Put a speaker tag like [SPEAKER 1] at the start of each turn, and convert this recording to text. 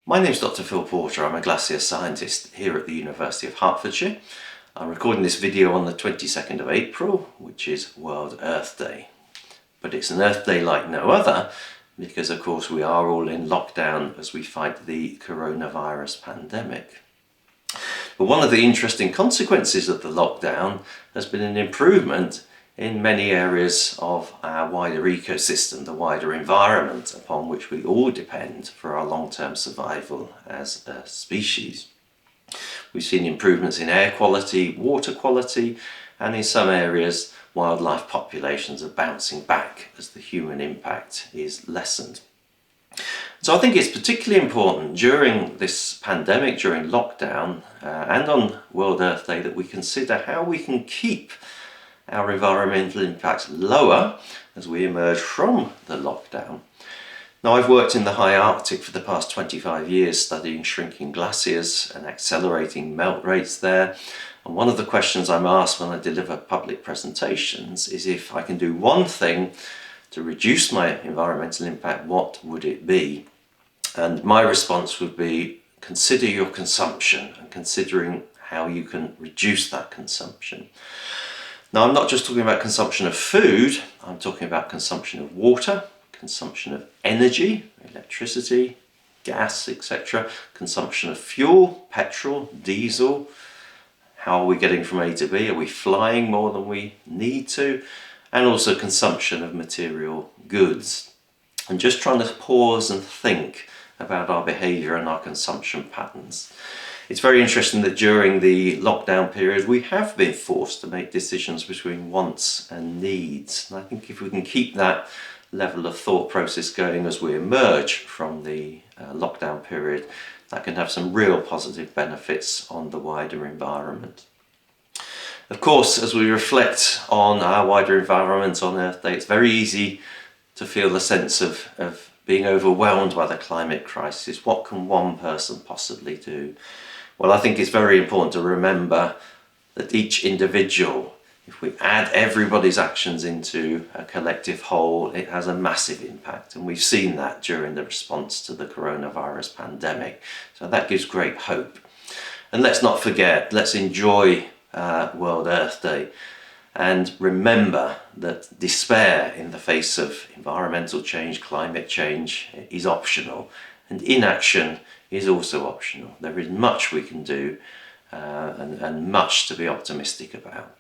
[SPEAKER 1] My name is Dr. Phil Porter. I'm a glacier scientist here at the University of Hertfordshire. I'm recording this video on the 22nd of April, which is World Earth Day. But it's an Earth Day like no other because, of course, we are all in lockdown as we fight the coronavirus pandemic. But one of the interesting consequences of the lockdown has been an improvement in many areas of our wider ecosystem, the wider environment upon which we all depend for our long-term survival as a species. We've seen improvements in air quality, water quality, and in some areas wildlife populations are bouncing back as the human impact is lessened. So I think it's particularly important during this pandemic, during lockdown, and on World Earth Day that we consider how we can keep our environmental impacts lower as we emerge from the lockdown. Now, I've worked in the high Arctic for the past 25 years studying shrinking glaciers and accelerating melt rates there. And one of the questions I'm asked when I deliver public presentations is if I can do one thing to reduce my environmental impact, what would it be? And my response would be consider your consumption and considering how you can reduce that consumption. Now, I'm not just talking about consumption of food, I'm talking about consumption of water, consumption of energy, electricity, gas, etc., consumption of fuel, petrol, diesel. How are we getting from A to B? Are we flying more than we need to? And also consumption of material goods. And just trying to pause and think about our behaviour and our consumption patterns. It's very interesting that during the lockdown period we have been forced to make decisions between wants and needs. And I think if we can keep that level of thought process going as we emerge from the lockdown period, that can have some real positive benefits on the wider environment. Of course, as we reflect on our wider environment on Earth Day, it's very easy to feel the sense of being overwhelmed by the climate crisis. What can one person possibly do? Well, I think it's very important to remember that each individual, if we add everybody's actions into a collective whole, it has a massive impact. And we've seen that during the response to the coronavirus pandemic. So that gives great hope. And let's not forget, let's enjoy World Earth Day and remember that despair in the face of environmental change, climate change is optional, and inaction is also optional. There is much we can do and much to be optimistic about.